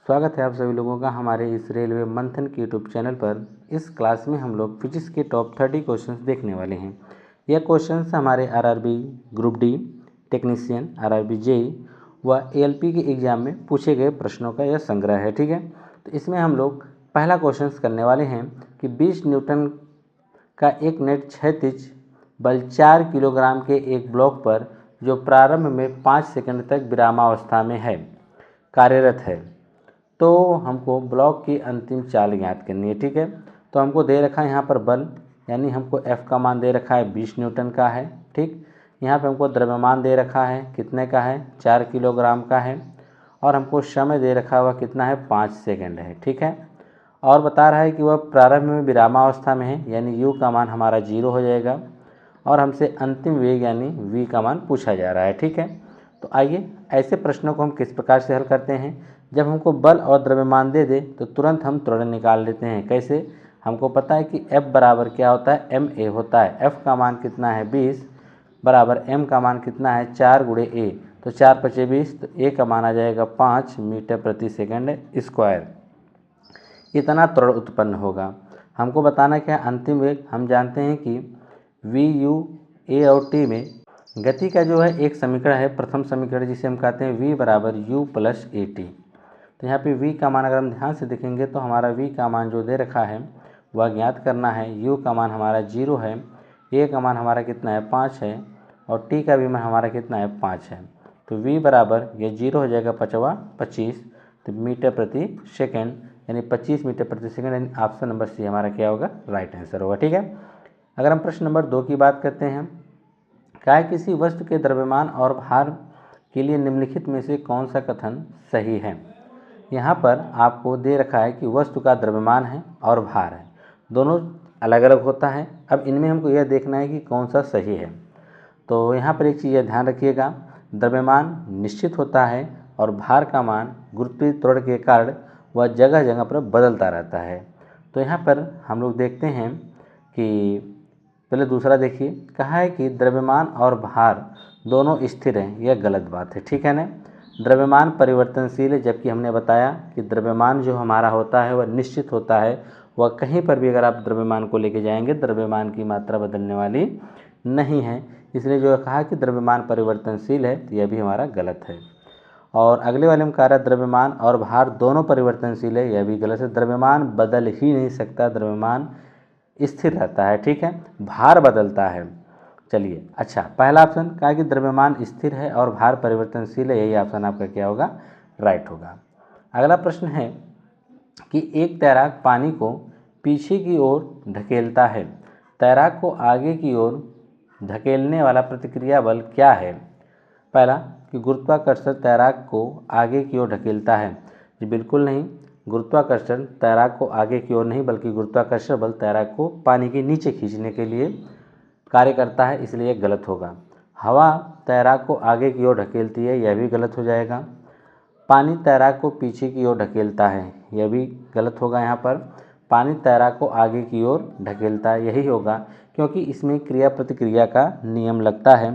स्वागत है आप सभी लोगों का हमारे इस रेलवे मंथन के यूट्यूब चैनल पर। इस क्लास में हम लोग फिजिक्स के टॉप 30 क्वेश्चंस देखने वाले हैं। यह क्वेश्चंस हमारे RRB group D, technician, RRB JE व एएलपी के एग्जाम में पूछे गए प्रश्नों का यह संग्रह है। ठीक है, तो इसमें हम लोग पहला क्वेश्चन करने वाले हैं कि 20 न्यूटन का एक नेट क्षैतिज बल 4 किलोग्राम के एक ब्लॉक पर जो प्रारंभ में 5 सेकंड तक विरामावस्था में है कार्यरत है, तो हमको ब्लॉक की अंतिम चाल ज्ञात करनी है। ठीक है, तो हमको दे रखा है यहाँ पर बल, यानी हमको F का मान दे रखा है 20 न्यूटन का है। ठीक, यहाँ पे हमको द्रव्यमान दे रखा है, कितने का है, 4 किलोग्राम का है, और हमको समय दे रखा हुआ कितना है, 5 सेकंड है। ठीक है, और बता रहा है कि वह प्रारंभ में विरामावस्था में है, यानी U का मान हमारा 0 हो जाएगा, और हमसे अंतिम वेग यानी V का मान पूछा जा रहा है। ठीक है, तो आइए ऐसे प्रश्नों को हम किस प्रकार से हल करते हैं। जब हमको बल और द्रव्यमान दे दे तो तुरंत हम त्वरण निकाल लेते हैं। कैसे, हमको पता है कि F बराबर क्या होता है, ma होता है। F का मान कितना है 20 बराबर m का मान कितना है 4 गुणे a, तो 4 पचे 20, तो a का मान आ जाएगा 5 मीटर प्रति सेकंड स्क्वायर। इतना त्वरण उत्पन्न होगा। हमको बताना क्या, अंतिम वेग। हम जानते हैं कि v u a और t में गति का जो है एक समीकरण है, प्रथम समीकरण, जिसे हम कहते हैं v बराबर u प्लस ए टी। तो यहाँ पे v का मान अगर हम ध्यान से देखेंगे तो हमारा v का मान जो दे रखा है वह ज्ञात करना है। u का मान हमारा 0 है, a का मान हमारा कितना है 5 है, और t का भी मान हमारा कितना है 5 है। तो v बराबर ये 0 हो जाएगा 25, तो मीटर प्रति सेकेंड, यानी 25 मीटर प्रति सेकेंड, यानी ऑप्शन नंबर सी हमारा क्या होगा, राइट आंसर होगा। ठीक है, अगर हम प्रश्न नंबर 2 की बात करते हैं, क्या किसी वस्तु के द्रव्यमान और भार के लिए निम्नलिखित में से कौन सा कथन सही है। यहाँ पर आपको दे रखा है कि वस्तु का द्रव्यमान है और भार है, दोनों अलग अलग होता है। अब इनमें हमको यह देखना है कि कौन सा सही है। तो यहाँ पर एक चीज़ ध्यान रखिएगा, द्रव्यमान निश्चित होता है और भार का मान गुरुत्वीय त्वरण के कारण वह जगह जगह पर बदलता रहता है। तो यहाँ पर हम लोग देखते हैं कि पहले दूसरा देखिए, कहा है कि द्रव्यमान और भार दोनों स्थिर हैं, यह गलत बात है। ठीक है ना, द्रव्यमान परिवर्तनशील है, जबकि हमने बताया कि द्रव्यमान जो हमारा होता है वह निश्चित होता है। वह कहीं पर भी अगर आप द्रव्यमान को लेके जाएंगे, द्रव्यमान की मात्रा बदलने वाली नहीं है, इसलिए जो कहा कि द्रव्यमान परिवर्तनशील है, तो यह भी हमारा गलत है। और अगले वाले में कह रहा है द्रव्यमान और भार दोनों परिवर्तनशील है, यह भी गलत है। द्रव्यमान बदल ही नहीं सकता, द्रव्यमान स्थिर रहता है। ठीक है, भार बदलता है। चलिए, अच्छा, पहला ऑप्शन कहा कि द्रव्यमान स्थिर है और भार परिवर्तनशील है, यही ऑप्शन आपका क्या होगा, राइट होगा। अगला प्रश्न है कि एक तैराक पानी को पीछे की ओर ढकेलता है, तैराक को आगे की ओर धकेलने वाला प्रतिक्रिया बल क्या है। पहला कि गुरुत्वाकर्षण तैराक को आगे की ओर ढकेलता है, जी बिल्कुल नहीं, गुरुत्वाकर्षण तैराक को आगे की ओर नहीं, बल्कि गुरुत्वाकर्षण बल तैराक को पानी के नीचे खींचने के लिए कार्य करता है, इसलिए गलत होगा। हवा तैराक को आगे की ओर ढकेलती है, यह भी गलत हो जाएगा। पानी तैराक को पीछे की ओर ढकेलता है, यह भी गलत होगा। यहाँ पर पानी तैराक को आगे की ओर ढकेलता है, यही होगा, क्योंकि इसमें क्रिया प्रतिक्रिया का नियम लगता है।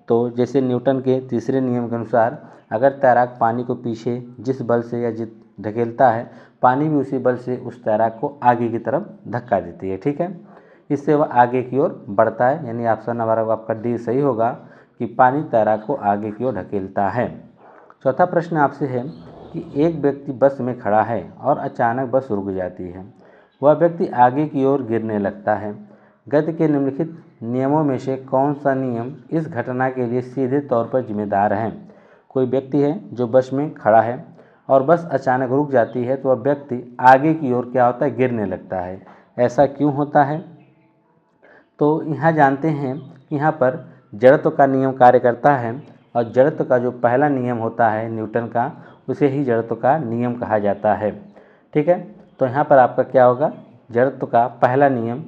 तो जैसे न्यूटन के तीसरे नियम के अनुसार अगर तैराक पानी को पीछे जिस बल से या जिस ढकेलता है, पानी भी उसी बल से उस तैराक को आगे की तरफ धक्का देती है। ठीक है, इससे वह आगे की ओर बढ़ता है, यानी ऑप्शन नंबर आपका डी सही होगा कि पानी तैराक को आगे की ओर ढकेलता है। चौथा प्रश्न आपसे है कि एक व्यक्ति बस में खड़ा है और अचानक बस रुक जाती है, वह व्यक्ति आगे की ओर गिरने लगता है। गति के निम्नलिखित नियमों में से कौन सा नियम इस घटना के लिए सीधे तौर पर जिम्मेदार है। कोई व्यक्ति है जो बस में खड़ा है और बस अचानक रुक जाती है, तो वह व्यक्ति आगे की ओर क्या होता है, गिरने लगता है। ऐसा क्यों होता है, तो यहाँ जानते हैं कि यहाँ पर जड़त्व का नियम कार्य करता है, और जड़त्व का जो पहला नियम होता है न्यूटन का, उसे ही जड़त्व का नियम कहा जाता है। ठीक है, तो यहाँ पर आपका क्या होगा, जड़त्व का पहला नियम,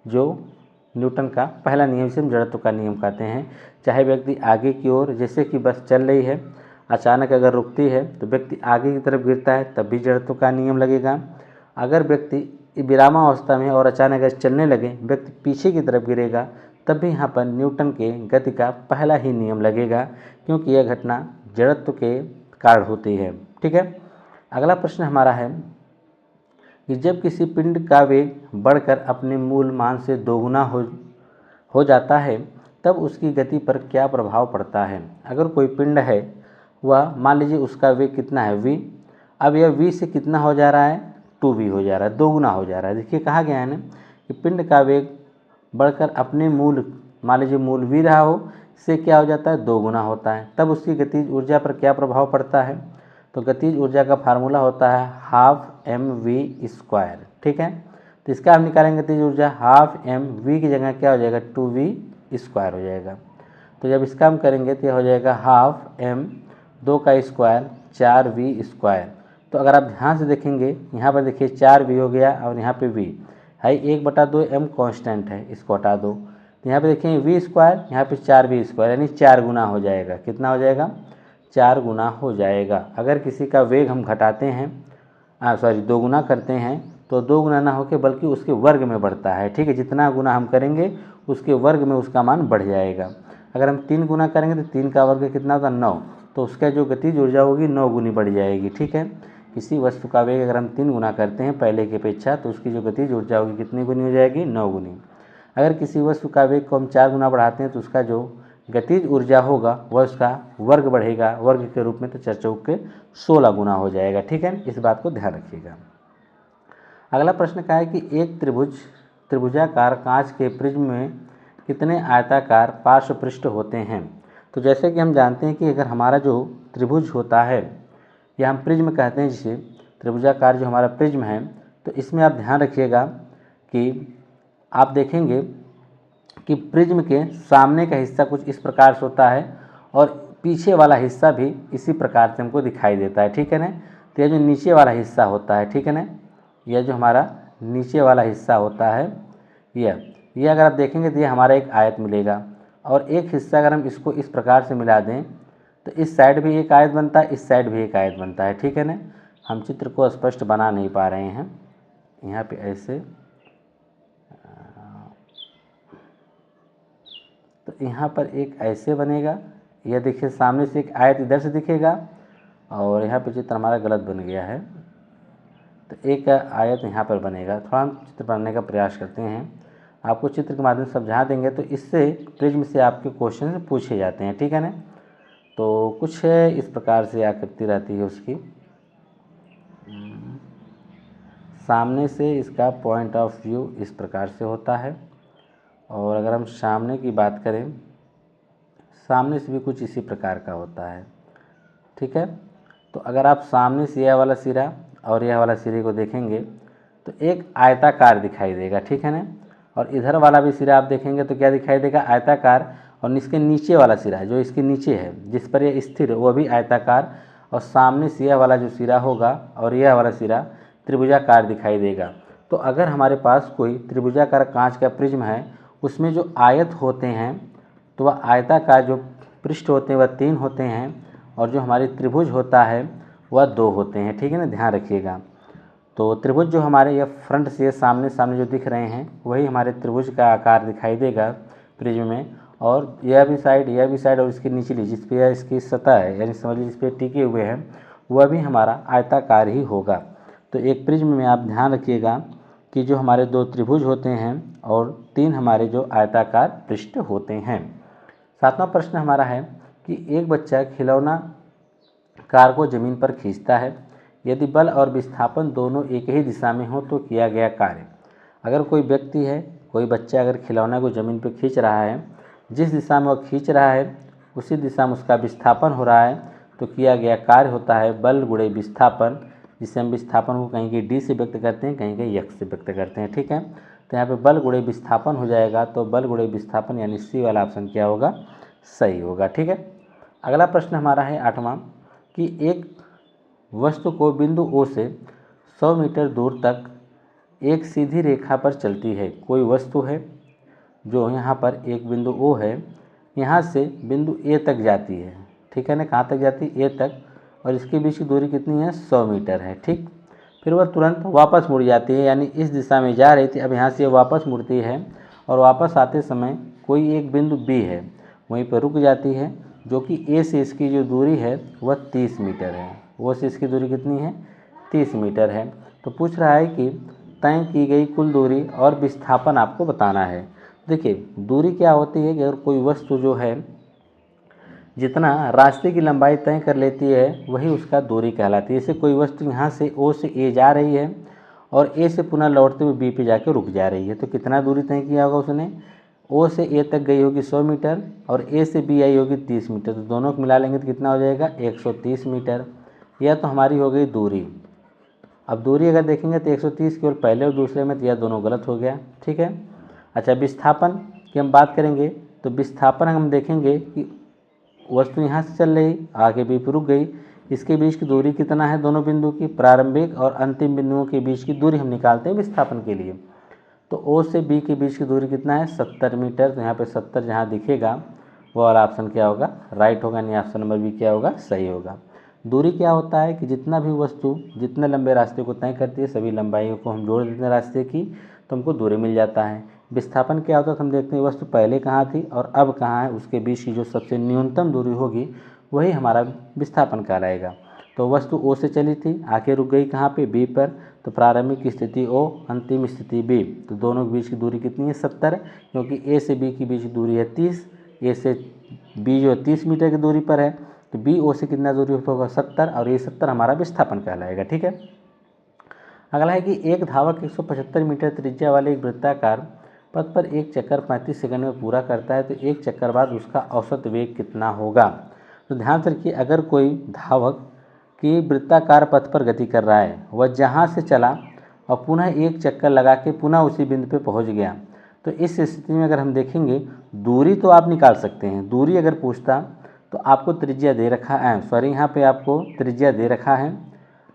जो न्यूटन का पहला नियम से हम जड़त्व का नियम कहते हैं। चाहे व्यक्ति आगे की ओर, जैसे कि बस चल रही है, अचानक अगर रुकती है तो व्यक्ति आगे की तरफ गिरता है, तब भी जड़त्व का नियम लगेगा। अगर व्यक्ति विरामावस्था में और अचानक अगर चलने लगे, व्यक्ति पीछे की तरफ गिरेगा, तब भी यहाँ पर न्यूटन के गति का पहला ही नियम लगेगा, क्योंकि यह घटना जड़त्व के कारण होती है। ठीक है, अगला प्रश्न हमारा है कि जब किसी पिंड का वेग बढ़कर अपने मूल मान से दोगुना हो जाता है तब उसकी गति पर क्या प्रभाव पड़ता है। अगर कोई पिंड है वह मान लीजिए उसका वेग कितना है v, अब यह v से कितना हो जा रहा है 2v हो जा रहा है, दोगुना हो जा रहा है। देखिए कहा गया है ना कि पिंड का वेग बढ़कर अपने मूल मान लीजिए मूल v रहा हो से क्या हो जाता है दोगुना होता है, तब उसकी गतिज ऊर्जा पर क्या प्रभाव पड़ता है। तो गतिज ऊर्जा का फार्मूला होता है हाफ mv²। ठीक है, तो इसका हम निकालेंगे गतिज ऊर्जा हाफ mv की जगह क्या हो जाएगा 2v² हो जाएगा। तो जब इसका हम करेंगे तो यह हो जाएगा हाफ m 2 का स्क्वायर 4v²। तो अगर आप ध्यान से देखेंगे यहाँ पर देखिए 4v हो गया और यहाँ पे v है 1/2 m कांस्टेंट है, इसको हटा दो। तो यहाँ पे देखेंगे v², यहाँ पे 4v² यानी 4 गुना हो जाएगा। कितना हो जाएगा 4 गुना हो जाएगा। अगर किसी का वेग हम घटाते हैं दो गुना करते हैं तो 2 गुना ना होकर बल्कि उसके वर्ग में बढ़ता है। ठीक है, जितना गुना हम करेंगे उसके वर्ग में उसका मान बढ़ जाएगा। अगर हम 3 गुना करेंगे तो 3 का वर्ग कितना होगा 9, तो उसका जो गतिज ऊर्जा होगी 9 गुनी बढ़ जाएगी। ठीक है, किसी वस्तु का वेग अगर हम 3 गुना करते हैं पहले की अपेक्षा तो उसकी जो गतिज ऊर्जा होगी कितनी गुनी हो जाएगी 9 गुनी। अगर किसी वस्तु का वेग को हम 4 गुना बढ़ाते हैं तो उसका जो गतिज ऊर्जा होगा वह उसका वर्ग बढ़ेगा, वर्ग के रूप में, तो 4 चौके 16 गुना हो जाएगा। ठीक है, इस बात को ध्यान रखिएगा। अगला प्रश्न का है कि एक त्रिभुजाकार कांच के प्रिज्म में कितने आयताकार पार्श्व पृष्ठ होते हैं। तो जैसे कि हम जानते हैं कि अगर हमारा जो त्रिभुज होता है या हम प्रिज्म कहते हैं जिसे, त्रिभुजाकार जो हमारा प्रिज्म है, तो इसमें आप ध्यान रखिएगा कि आप देखेंगे कि प्रिज्म के सामने का हिस्सा कुछ इस प्रकार से होता है और पीछे वाला हिस्सा भी इसी प्रकार से हमको दिखाई देता है। ठीक है ना, तो यह जो नीचे वाला हिस्सा होता है, ठीक है ना, यह जो हमारा नीचे वाला हिस्सा होता है यह अगर आप देखेंगे तो ये हमारा एक आयत मिलेगा और एक हिस्सा अगर हम इसको इस प्रकार से मिला दें तो इस साइड भी एक आयत बनता है, इस साइड भी एक आयत बनता है। ठीक है ना, हम चित्र को स्पष्ट बना नहीं पा रहे हैं यहाँ पे ऐसे, तो यहाँ पर एक ऐसे बनेगा, यह देखिए सामने से एक आयत इधर से दिखेगा और यहाँ पे चित्र हमारा गलत बन गया है, तो एक आयत यहाँ पर बनेगा। थोड़ा हम चित्र बनाने का प्रयास करते हैं, आपको चित्र के माध्यम से समझा देंगे तो इससे प्रिज्म से आपके क्वेश्चन पूछे जाते हैं। ठीक है ना, तो कुछ इस प्रकार से आकृति रहती है उसकी, सामने से इसका पॉइंट ऑफ व्यू इस प्रकार से होता है और अगर हम सामने की बात करें सामने से भी कुछ इसी प्रकार का होता है। ठीक है, तो अगर आप सामने से यह वाला सिरा और यह वाला सिरे को देखेंगे तो एक आयताकार दिखाई देगा। ठीक है ना, और इधर वाला भी सिरा आप देखेंगे तो क्या दिखाई देगा आयताकार, और इसके नीचे वाला सिरा जो इसके नीचे है जिस पर यह स्थिर है वह भी आयताकार, और सामने से यह वाला जो सिरा होगा और यह वाला सिरा त्रिभुजाकार दिखाई देगा। तो अगर हमारे पास कोई त्रिभुजाकार कांच का प्रिज्म है उसमें जो आयत होते हैं तो वह आयताकार जो पृष्ठ होते हैं वह 3 होते हैं और जो हमारी त्रिभुज होता है वह 2 होते हैं। ठीक है ना, ध्यान रखिएगा। तो त्रिभुज जो हमारे ये फ्रंट से सामने सामने जो दिख रहे हैं वही हमारे त्रिभुज का आकार दिखाई देगा प्रिज्म में, और यह भी साइड और इसकी निचली जिस पे इसकी सतह है यानी समझ लीजिए जिस पे टिके हुए हैं वह भी हमारा आयताकार ही होगा। तो एक प्रिज्म में आप ध्यान रखिएगा कि जो हमारे 2 त्रिभुज होते हैं और 3 हमारे जो आयताकार पृष्ठ होते हैं। 7वां प्रश्न हमारा है कि एक बच्चा खिलौना कार को ज़मीन पर खींचता है, यदि बल और विस्थापन दोनों एक ही दिशा में हो तो किया गया कार्य। अगर कोई व्यक्ति है, कोई बच्चा अगर खिलौना को ज़मीन पर खींच रहा है, जिस दिशा में वह खींच रहा है उसी दिशा में उसका विस्थापन हो रहा है तो किया गया कार्य होता है बल गुणे विस्थापन, जिसे हम विस्थापन को कहीं के डी से व्यक्त करते हैं, कहीं के एक्स से व्यक्त करते हैं। ठीक है, तो यहाँ पे बल गुणे विस्थापन हो जाएगा, तो बल गुणे विस्थापन यानी सी वाला ऑप्शन क्या होगा सही होगा। ठीक है, अगला प्रश्न हमारा है 8वां कि एक वस्तु को बिंदु O से 100 मीटर दूर तक एक सीधी रेखा पर चलती है। कोई वस्तु है जो यहाँ पर एक बिंदु O है, यहाँ से बिंदु A तक जाती है। ठीक है ना, कहाँ तक जाती है A तक, और इसके बीच की दूरी कितनी है 100 मीटर है। ठीक, फिर वह तुरंत वापस मुड़ जाती है, यानी इस दिशा में जा रही थी अब यहाँ से वापस मुड़ती है और वापस आते समय कोई एक बिंदु B है वहीं पर रुक जाती है, जो कि A से इसकी जो दूरी है वह 30 मीटर है। वो से इसकी दूरी कितनी है 30 मीटर है। तो पूछ रहा है कि तय की गई कुल दूरी और विस्थापन आपको बताना है। देखिए दूरी क्या होती है कि अगर कोई वस्तु जो है जितना रास्ते की लंबाई तय कर लेती है वही उसका दूरी कहलाती है। जैसे कोई वस्तु यहाँ से ओ से ए जा रही है और ए से पुनः लौटते हुए बी पे जाके रुक जा रही है, तो कितना दूरी तय किया होगा उसने, ओ से ए तक गई होगी 100 मीटर और ए से बी आई होगी 30 मीटर, तो दोनों को मिला लेंगे तो कितना हो जाएगा 130 मीटर। यह तो हमारी हो गई दूरी। अब दूरी अगर देखेंगे तो 130 केवल पहले और दूसरे में, तो यह दोनों गलत हो गया, ठीक है। अच्छा विस्थापन की हम बात करेंगे तो विस्थापन हम देखेंगे कि वस्तु यहाँ से चल रही आगे बी पर रुक गई, इसके बीच की दूरी कितना है, दोनों बिंदु की प्रारंभिक और अंतिम बिंदुओं के बीच की दूरी हम निकालते हैं विस्थापन के लिए। तो ओ से बी के बीच की दूरी कितना है 70 मीटर। तो यहाँ पे 70 जहाँ दिखेगा वो वाला ऑप्शन क्या होगा, राइट होगा, यानी ऑप्शन नंबर बी क्या होगा, सही होगा। दूरी क्या होता है कि जितना भी वस्तु जितने लंबे रास्ते को तय करती है सभी लंबाइयों को हम जोड़ देते हैं रास्ते की, तो हमको दूरी मिल जाता है। विस्थापन क्या होता है, हम देखते हैं वस्तु पहले कहाँ थी और अब कहाँ है, उसके बीच की जो सबसे न्यूनतम दूरी होगी वही हमारा विस्थापन कहलाएगा। तो वस्तु ओ से चली थी आके रुक गई कहाँ पे, बी पर, तो प्रारंभिक स्थिति ओ, अंतिम स्थिति बी, तो दोनों के बीच की दूरी कितनी है 70, क्योंकि ए से बी के बीच की दूरी है 30, ए से बी जो 30 मीटर की दूरी पर है, तो बी ओ से कितना दूरी होगा 70, और ये 70 हमारा विस्थापन कहलाएगा, ठीक है। अगला है कि एक धावक 175 मीटर त्रिज्या वाले एक वृत्ताकार पथ पर एक चक्कर 35 सेकंड में पूरा करता है, तो एक चक्कर बाद उसका औसत वेग कितना होगा। तो ध्यान से रखिए, अगर कोई धावक कि वृत्ताकार पथ पर गति कर रहा है, वह जहाँ से चला और पुनः एक चक्कर लगा के पुनः उसी बिंदु पे पहुँच गया, तो इस स्थिति में अगर हम देखेंगे दूरी तो आप निकाल सकते हैं। दूरी अगर पूछता तो आपको त्रिज्या दे रखा है, सॉरी यहाँ पे आपको त्रिज्या दे रखा है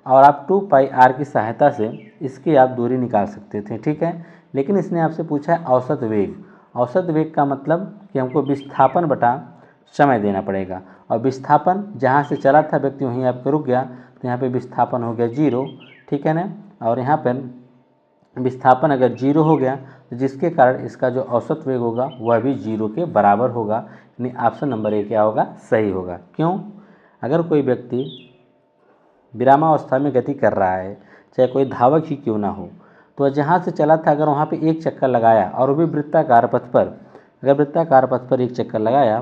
और आप 2πr की सहायता से इसकी आप दूरी निकाल सकते थे, ठीक है। लेकिन इसने आपसे पूछा है औसत वेग। औसत वेग का मतलब कि हमको विस्थापन बटा समय देना पड़ेगा, और विस्थापन जहाँ से चला था व्यक्ति वहीं आपको रुक गया, तो यहाँ पे विस्थापन हो गया 0, ठीक है ना। और यहाँ पर विस्थापन अगर 0 हो गया तो जिसके कारण इसका जो औसत वेग होगा वह भी 0 के बराबर होगा, यानी ऑप्शन नंबर ए क्या होगा, सही होगा। क्यों, अगर कोई व्यक्ति विरामावस्था में गति कर रहा है, चाहे कोई धावक ही क्यों ना हो, तो जहाँ से चला था अगर वहाँ पे एक चक्कर लगाया और वो भी वृत्ताकार पथ पर, अगर वृत्ताकार पथ पर एक चक्कर लगाया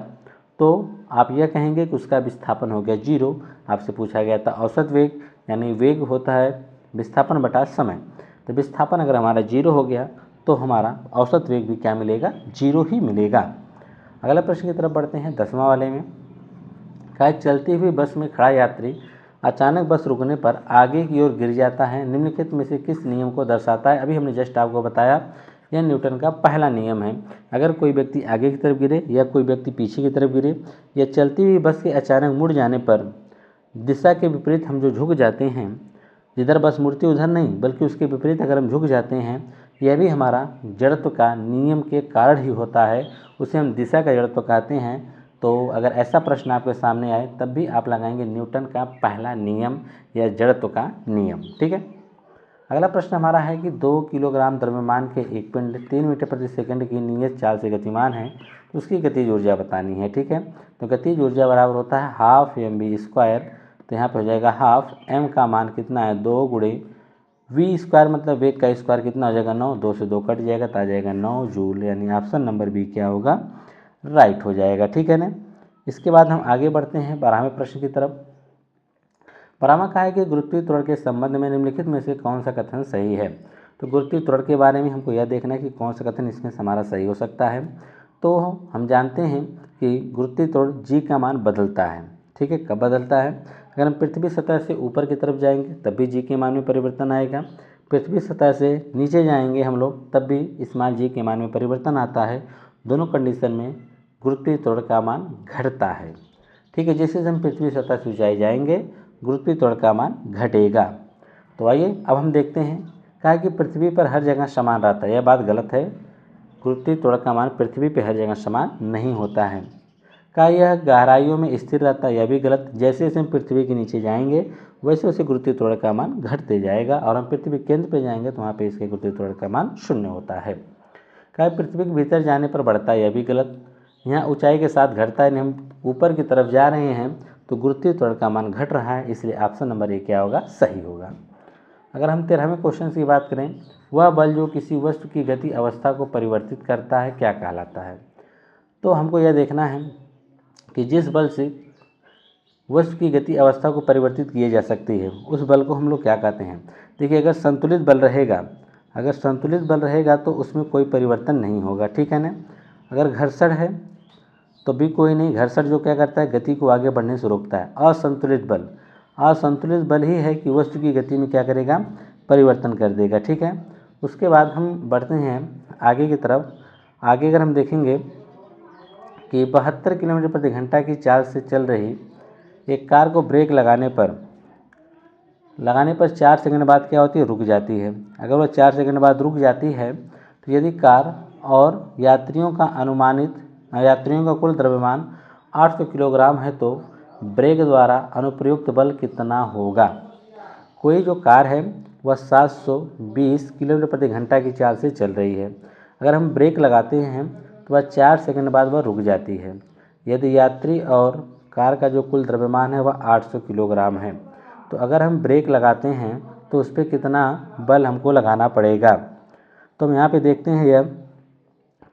तो आप यह कहेंगे कि उसका विस्थापन हो गया 0। आपसे पूछा गया था औसत वेग, यानी वेग होता है विस्थापन बटा समय, तो विस्थापन अगर हमारा 0 हो गया तो हमारा औसत वेग भी क्या मिलेगा, 0 ही मिलेगा। अगला प्रश्न की तरफ बढ़ते हैं 10वां वाले में। कहा चलती हुई बस में खड़ा यात्री अचानक बस रुकने पर आगे की ओर गिर जाता है, निम्नलिखित में से किस नियम को दर्शाता है। अभी हमने जस्ट आपको बताया यह न्यूटन का पहला नियम है। अगर कोई व्यक्ति आगे की तरफ गिरे या कोई व्यक्ति पीछे की तरफ गिरे या चलती हुई बस के अचानक मुड़ जाने पर दिशा के विपरीत हम जो झुक जाते हैं, जिधर बस मुड़ती उधर नहीं बल्कि उसके विपरीत अगर हम झुक जाते हैं, यह भी हमारा जड़त्व का नियम के कारण ही होता है, उसे हम दिशा का जड़त्व कहते हैं। तो अगर ऐसा प्रश्न आपके सामने आए तब भी आप लगाएंगे न्यूटन का पहला नियम या जड़त्व का नियम, ठीक है। अगला प्रश्न हमारा है कि 2 किलोग्राम द्रव्यमान के एक पिंड 3 मीटर प्रति सेकंड की नियत चाल से गतिमान है, तो उसकी गतिज ऊर्जा बतानी है, ठीक है। तो गतिज ऊर्जा बराबर होता है हाफ mv², तो यहाँ पे हो जाएगा हाफ, m का मान कितना है 2 गुणे v² मतलब वेग का स्क्वायर कितना हो जाएगा 9, 2 से 2 कट जाएगा तो आ जाएगा 9 जूल, यानी ऑप्शन नंबर बी क्या होगा, राइट हो जाएगा, ठीक है ना। इसके बाद हम आगे बढ़ते हैं 12वें प्रश्न की तरफ। 12वां कहा है कि गुरुत्वीय त्वरण के संबंध में निम्नलिखित में से कौन सा कथन सही है। तो गुरुत्वीय त्वरण के बारे में हमको यह देखना है कि कौन सा कथन इसमें हमारा सही हो सकता है। तो हम जानते हैं कि गुरुत्वीय त्वरण g का मान बदलता है, ठीक है। कब बदलता है, अगर हम पृथ्वी सतह से ऊपर की तरफ जाएंगे तब भी g के मान में परिवर्तन आएगा, पृथ्वी सतह से नीचे जाएंगे हम लोग तब भी इस मान g के मान में परिवर्तन आता है। दोनों कंडीशन में गुरुत्वीय त्वरण का मान घटता है, ठीक है। जैसे हम पृथ्वी सतह से ऊंचाई जाएंगे गुरुत्वीय त्वरण का मान घटेगा। तो आइए अब हम देखते हैं, कहा कि पृथ्वी पर हर जगह समान रहता है, यह बात गलत है। गुरुत्वीय त्वरण का मान पृथ्वी पर हर जगह समान नहीं होता है। कहा यह गहराइयों में स्थिर रहता है, यह भी गलत। जैसे जैसे हम पृथ्वी के नीचे जाएंगे वैसे वैसे गुरुत्वीय त्वरण का मान घटते जाएगा, और हम पृथ्वी केंद्र पर जाएंगे तो वहाँ पे इसके गुरुत्वीय त्वरण का मान 0 होता है। कहा पृथ्वी के भीतर जाने पर बढ़ता है, यह भी गलत। यहाँ ऊंचाई के साथ घटता है, हम ऊपर की तरफ जा रहे हैं तो गुरुत्वीय त्वरण का मान घट रहा है, इसलिए ऑप्शन नंबर ए क्या होगा, सही होगा। अगर हम 13वें क्वेश्चन की बात करें, वह बल जो किसी वस्तु की गति अवस्था को परिवर्तित करता है क्या कहलाता है। तो हमको यह देखना है कि जिस बल से वस्तु की गति अवस्था को परिवर्तित किए जा सकती है उस बल को हम लोग क्या कहते हैं। देखिए, अगर संतुलित बल रहेगा तो उसमें कोई परिवर्तन नहीं होगा, ठीक है ना। अगर घर्षण है तो भी कोई नहीं, घर्षण जो क्या करता है, गति को आगे बढ़ने से रोकता है। असंतुलित बल ही है कि वस्तु की गति में क्या करेगा, परिवर्तन कर देगा, ठीक है। उसके बाद हम बढ़ते हैं आगे की तरफ। आगे अगर हम देखेंगे कि 72 किलोमीटर प्रति घंटा की चाल से चल रही एक कार को ब्रेक लगाने पर 4 सेकंड बाद क्या होती है, रुक जाती है। अगर वह 4 सेकंड बाद रुक जाती है तो यदि कार और यात्रियों का कुल द्रव्यमान 800 किलोग्राम है तो ब्रेक द्वारा अनुप्रयुक्त बल कितना होगा। कोई जो कार है वह 720 किलोमीटर प्रति घंटा की चाल से चल रही है। अगर हम ब्रेक लगाते हैं तो वह 4 सेकंड बाद वह रुक जाती है। यदि यात्री और कार का जो कुल द्रव्यमान है वह 800 किलोग्राम है, तो अगर हम ब्रेक लगाते हैं तो उस पर कितना बल हमको लगाना पड़ेगा। तो हम यहाँ पे देखते हैं यह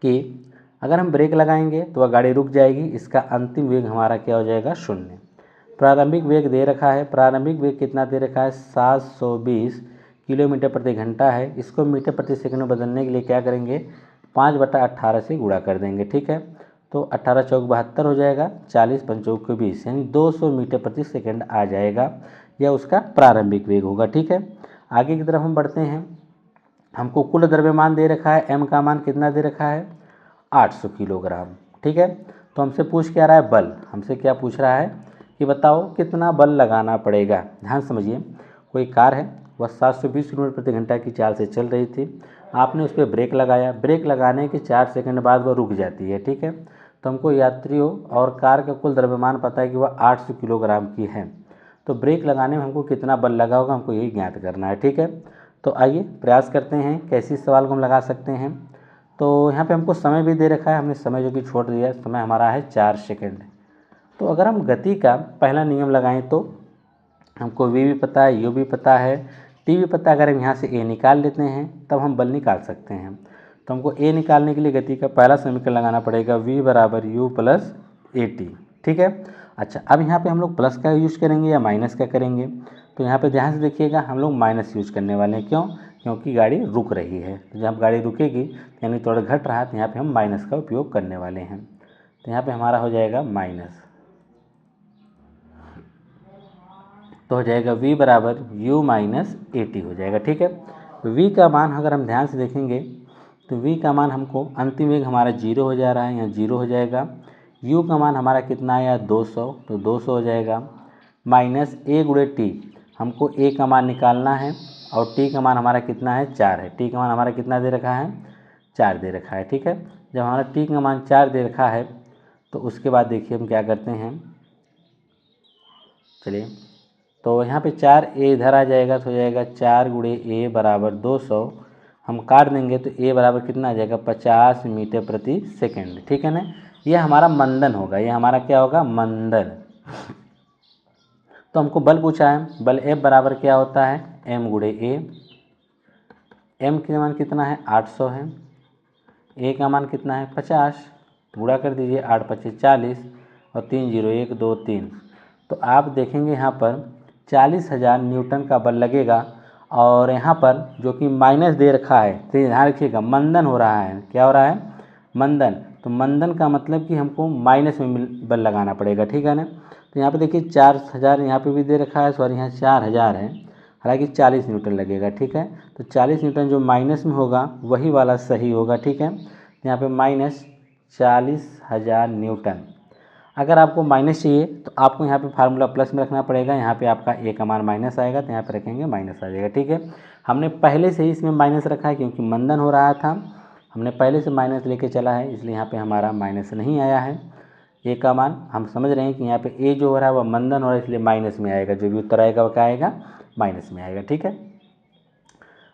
कि अगर हम ब्रेक लगाएंगे तो वह गाड़ी रुक जाएगी, इसका अंतिम वेग हमारा क्या हो जाएगा, 0। प्रारंभिक वेग दे रखा है, प्रारंभिक वेग कितना दे रखा है, 720 किलोमीटर प्रति घंटा है। इसको मीटर प्रति सेकंड में बदलने के लिए क्या करेंगे, 5/18 से गुणा कर देंगे, ठीक है। तो 18 चौक 72 हो जाएगा, 40 पंचौक 20, यानी 200 मीटर प्रति सेकंड आ जाएगा। यह उसका प्रारंभिक वेग होगा, ठीक है। आगे की तरफ हम बढ़ते हैं। हमको कुल द्रव्यमान दे रखा है, m का मान कितना दे रखा है, 800 किलोग्राम, ठीक है। तो हमसे पूछ क्या रहा है, बल। हमसे क्या पूछ रहा है कि बताओ कितना बल लगाना पड़ेगा। ध्यान समझिए, कोई कार है वह 720 किलोमीटर प्रति घंटा की चाल से चल रही थी। आपने उस पर ब्रेक लगाया, ब्रेक लगाने के 4 सेकंड बाद वह रुक जाती है, ठीक है। तो हमको यात्रियों और कार का कुल द्रव्यमान पता है कि वह 800 किलोग्राम की है। तो ब्रेक लगाने में हमको कितना बल लगा होगा, हमको यही ज्ञात करना है, ठीक है। तो आइए प्रयास करते हैं कैसे सवाल को हम लगा सकते हैं। तो यहाँ पे हमको समय भी दे रखा है, हमने समय जो कि छोड़ दिया, समय हमारा है 4 सेकंड। तो अगर हम गति का पहला नियम लगाएं तो हमको v भी पता है, u भी पता है, t भी पता है। अगर हम यहाँ से a निकाल लेते हैं तब हम बल निकाल सकते हैं। तो हमको a निकालने के लिए गति का पहला समीकरण लगाना पड़ेगा, v बराबर u प्लस at, ठीक है। अच्छा, अब यहाँ पे हम लोग प्लस का यूज करेंगे या माइनस का करेंगे। तो यहाँ पे ध्यान से देखिएगा, हम लोग माइनस यूज करने वाले हैं। क्यों, क्योंकि गाड़ी रुक रही है। तो जब गाड़ी रुकेगी यानी थोड़ा घट रहा है तो यहाँ पे हम माइनस का उपयोग करने वाले हैं। तो यहाँ पे हमारा हो जाएगा माइनस, तो हो जाएगा v बराबर u माइनस at हो जाएगा, ठीक है। v का मान अगर हम ध्यान से देखेंगे तो v का मान हमको अंतिम वेग हमारा 0 हो जा रहा है, यहाँ 0 हो जाएगा। u का मान हमारा कितना आया, 200, तो 200 हो जाएगा। माइनस a गुणे t, हमको a का मान निकालना है और t का मान हमारा कितना है, 4 है। t का मान हमारा कितना दे रखा है, 4 दे रखा है, ठीक है। जब हमारा t का मान 4 दे रखा है तो उसके बाद देखिए हम क्या करते हैं, चलिए। तो यहाँ पे 4a इधर आ जाएगा तो हो जाएगा 4 गुणे a बराबर 200। हम काट देंगे तो a बराबर कितना आ जाएगा, 50 मीटर प्रति सेकंड, ठीक है ना। यह हमारा मंदन होगा, यह हमारा क्या होगा, मंदन। तो हमको बल पूछा है, बल F बराबर क्या होता है, m गुणे a। m का मान कितना है, 800 है। a का मान कितना है, 50। गुणा कर दीजिए, 8 25 40 और 3 0 1 2 3। तो आप देखेंगे यहाँ पर 40,000 न्यूटन का बल लगेगा। और यहाँ पर जो कि माइनस दे रखा है, तो ध्यान रखिएगा मंदन हो रहा है। क्या हो रहा है, मंदन। तो मंदन का मतलब कि हमको माइनस में बल लगाना पड़ेगा, ठीक है ना। तो यहाँ पे देखिए 4000 यहाँ पे भी दे रखा है, सॉरी यहाँ 4000 है, हालांकि 40 न्यूटन लगेगा, ठीक है। तो 40 न्यूटन जो माइनस में होगा वही वाला सही होगा, ठीक है। तो यहाँ पे माइनस 40,000 न्यूटन। अगर आपको माइनस चाहिए तो आपको यहाँ पे फार्मूला प्लस में रखना पड़ेगा। यहाँ पे आपका a का मान माइनस आएगा तो यहाँ पे रखेंगे माइनस आ जाएगा, ठीक है। हमने पहले से ही इसमें माइनस रखा है क्योंकि मंदन हो रहा था, हमने पहले से माइनस लेके चला है, इसलिए यहाँ पे हमारा माइनस नहीं आया है। a का मान हम समझ रहे हैं कि यहाँ पे a जो हो रहा है वह मंदन हो रहा है, इसलिए माइनस में आएगा। जो भी उत्तर आएगा वह क्या आएगा, माइनस में आएगा, ठीक है।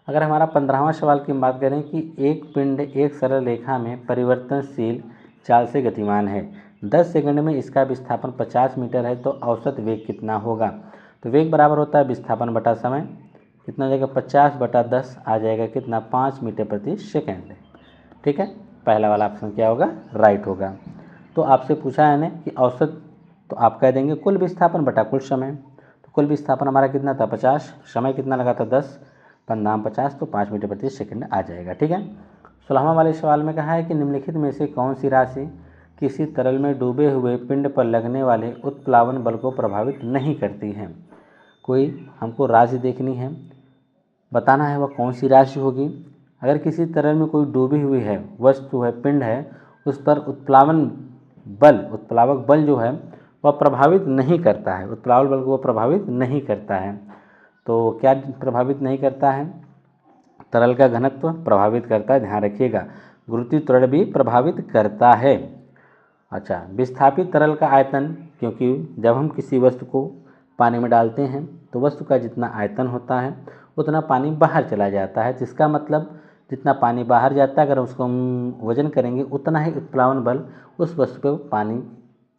अगर हमारा 15वां सवाल की बात करें कि एक पिंड एक सरल रेखा में परिवर्तनशील चाल से गतिमान है, 10 सेकंड में इसका विस्थापन 50 मीटर है, तो औसत वेग कितना होगा। तो वेग बराबर होता है विस्थापन बटा समय। कितना हो जाएगा 50/10 आ जाएगा कितना 5 मीटर प्रति सेकेंड। ठीक है, पहला वाला ऑप्शन क्या होगा राइट होगा। तो आपसे पूछा है ना कि औसत, तो आप कह देंगे कुल विस्थापन बटा कुल समय। तो कुल विस्थापन हमारा कितना था 50, समय कितना लगा था 10, 15×50 तो 5 मीटर प्रति सेकेंड आ जाएगा। ठीक है, 16वां वाले सवाल में कहा है कि निम्नलिखित में से कौन सी राशि किसी तरल में डूबे हुए पिंड पर लगने वाले उत्प्लावन बल को प्रभावित नहीं करती है। कोई हमको राशि देखनी है, बताना है वह कौन सी राशि होगी। अगर किसी तरल में कोई डूबी हुई है वस्तु है, पिंड है, उस पर उत्प्लावक बल जो है वह प्रभावित नहीं करता है, उत्प्लावक बल को वह प्रभावित नहीं करता है। तो क्या प्रभावित नहीं करता है, तरल का घनत्व प्रभावित करता है, ध्यान रखिएगा। गुरुत्वीय त्वरण भी प्रभावित करता है। अच्छा, विस्थापित तरल का आयतन, क्योंकि जब हम किसी वस्तु को पानी में डालते हैं तो वस्तु का जितना आयतन होता है उतना पानी बाहर चला जाता है, जिसका मतलब जितना पानी बाहर जाता है अगर उसको हम वजन करेंगे उतना ही उत्प्लावन बल उस वस्तु पर पानी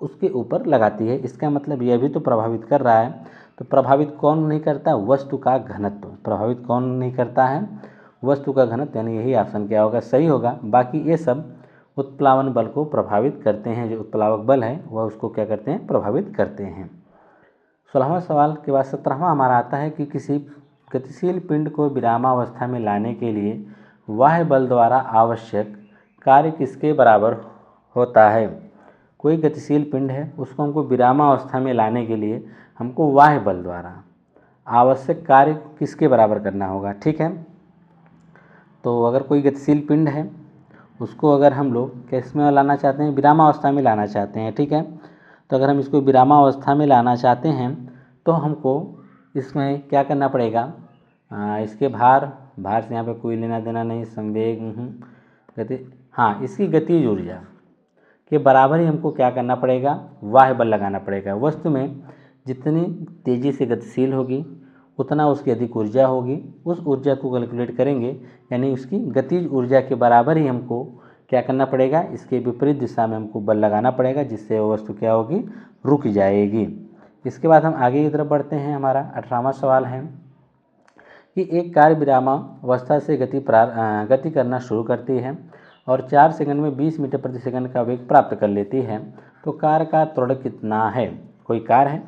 उसके ऊपर लगाती है। इसका मतलब यह भी तो प्रभावित कर रहा है। तो प्रभावित कौन नहीं करता, वस्तु का घनत्व। प्रभावित कौन नहीं करता है, वस्तु का घनत्व, यानी यही ऑप्शन क्या होगा सही होगा। बाकी ये सब उत्प्लावन बल को प्रभावित करते हैं, जो उत्प्लावक बल है वह उसको क्या करते हैं प्रभावित करते हैं। 16वां सवाल के बाद 17वां हमारा आता है कि किसी गतिशील पिंड को विरामावस्था में लाने के लिए बाह्य बल द्वारा आवश्यक कार्य किसके बराबर होता है। कोई गतिशील पिंड है, उसको हमको विरामावस्था में लाने के लिए हमको बाह्य बल द्वारा आवश्यक कार्य किसके बराबर करना होगा। ठीक है, तो अगर कोई गतिशील पिंड है उसको अगर हम लोग किस में लाना चाहते हैं, विरामावस्था में लाना चाहते हैं। ठीक है, तो अगर हम इसको विरामावस्था में लाना चाहते हैं तो हमको इसमें क्या करना पड़ेगा, इसके भार से यहाँ पे कोई लेना देना नहीं, संवेग गति, हाँ इसकी गतिज ऊर्जा के बराबर ही हमको क्या करना पड़ेगा, बाह्य बल लगाना पड़ेगा। वस्तु में जितनी तेज़ी से गतिशील होगी उतना उसकी अधिक ऊर्जा होगी, उस ऊर्जा को कैलकुलेट करेंगे, यानी उसकी गतिज ऊर्जा के बराबर ही हमको क्या करना पड़ेगा, इसके विपरीत दिशा में हमको बल लगाना पड़ेगा, जिससे वो वस्तु क्या होगी रुक जाएगी। इसके बाद हम आगे की तरफ बढ़ते हैं। हमारा 18वां सवाल है कि एक कार विरामावस्था से गति करना शुरू करती है और 4 सेकंड में 20 मीटर प्रति सेकंड का वेग प्राप्त कर लेती है, तो कार का त्वरण कितना है। कोई कार है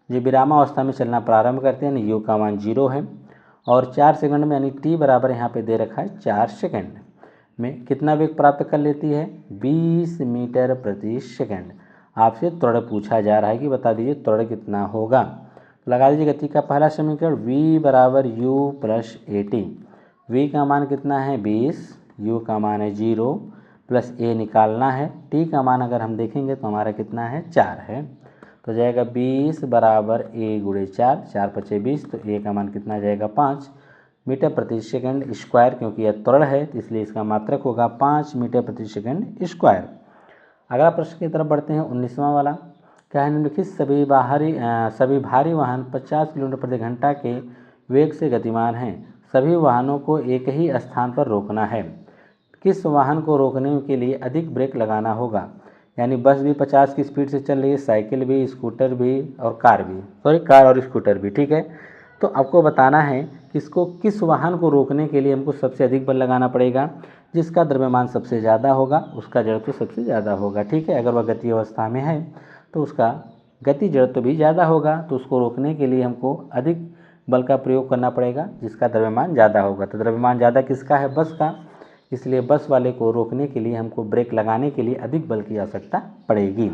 जो विरामावस्था में चलना प्रारंभ करते हैं, यानी यू का मान 0 है, और 4 सेकंड में यानी टी बराबर यहाँ पे दे रखा है 4 सेकंड में कितना वेग प्राप्त कर लेती है, 20 मीटर प्रति सेकंड। आपसे त्वरण पूछा जा रहा है कि बता दीजिए त्वरण कितना होगा। तो लगा दीजिए गति का पहला समीकरण, v बराबर u प्लस AT। v का मान कितना है 20, u का मान है 0, प्लस a निकालना है, t का मान अगर हम देखेंगे तो हमारा कितना है 4 है, तो जाएगा 20 बराबर a गुणे 4, 4 पचे 20, तो a का मान कितना जाएगा 5 मीटर प्रति सेकंड स्क्वायर, क्योंकि यह त्वरण है तो इसलिए इसका मात्रक होगा 5 मीटर प्रति सेकंड स्क्वायर। अगला प्रश्न की तरफ बढ़ते हैं। 19वां वाला क्या है, निम्नलिखित सभी भारी वाहन 50 किलोमीटर प्रति घंटा के वेग से गतिमान हैं, सभी वाहनों को एक ही स्थान पर रोकना है, किस वाहन को रोकने के लिए अधिक ब्रेक लगाना होगा। यानी बस भी 50 की स्पीड से चल रही है, साइकिल भी, स्कूटर भी और कार और स्कूटर भी। ठीक है, तो आपको बताना है किस वाहन को रोकने के लिए हमको सबसे अधिक बल लगाना पड़ेगा, जिसका द्रव्यमान सबसे ज़्यादा होगा उसका जड़त्व सबसे ज़्यादा होगा। ठीक है, अगर वह गति अवस्था में है तो उसका गति जड़त्व भी ज़्यादा होगा, तो उसको रोकने के लिए हमको अधिक बल का प्रयोग करना पड़ेगा जिसका द्रव्यमान ज़्यादा होगा। तो द्रव्यमान ज़्यादा किसका है, बस का, इसलिए बस वाले को रोकने के लिए हमको ब्रेक लगाने के लिए अधिक बल की आवश्यकता पड़ेगी।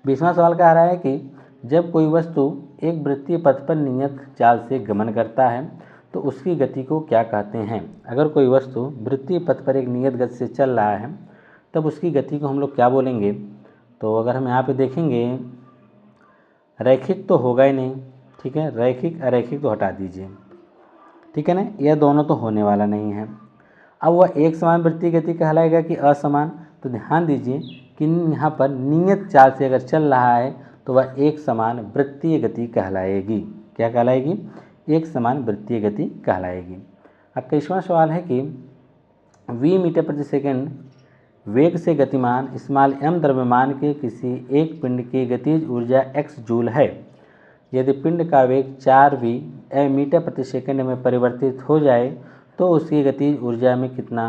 20वां सवाल कह रहा है कि जब कोई वस्तु एक वृत्तीय पथ पर नियत चाल से गमन करता है तो उसकी गति को क्या कहते हैं। अगर कोई वस्तु वृत्तीय पथ पर एक नियत गति से चल रहा है तब उसकी गति को हम लोग क्या बोलेंगे। तो अगर हम यहाँ पे देखेंगे, रैखिक तो होगा ही नहीं, ठीक है, रैखिक अरैखिक तो हटा दीजिए, ठीक है ना, यह दोनों तो होने वाला नहीं है। अब वह एक समान वृत्तीय गति कहलाएगा कि असमान, तो ध्यान दीजिए कि यहाँ पर नियत चाल से अगर चल रहा है तो वह एक समान वृत्तीय गति कहलाएगी। क्या कहलाएगी, एक समान वृत्तीय गति कहलाएगी। अब 21वां सवाल है कि v मीटर प्रति सेकंड वेग से गतिमान स्मॉल m द्रव्यमान के किसी एक पिंड की गतिज ऊर्जा x जूल है। यदि पिंड का वेग 4v मीटर प्रति सेकंड में परिवर्तित हो जाए तो उसकी गतिज ऊर्जा में कितना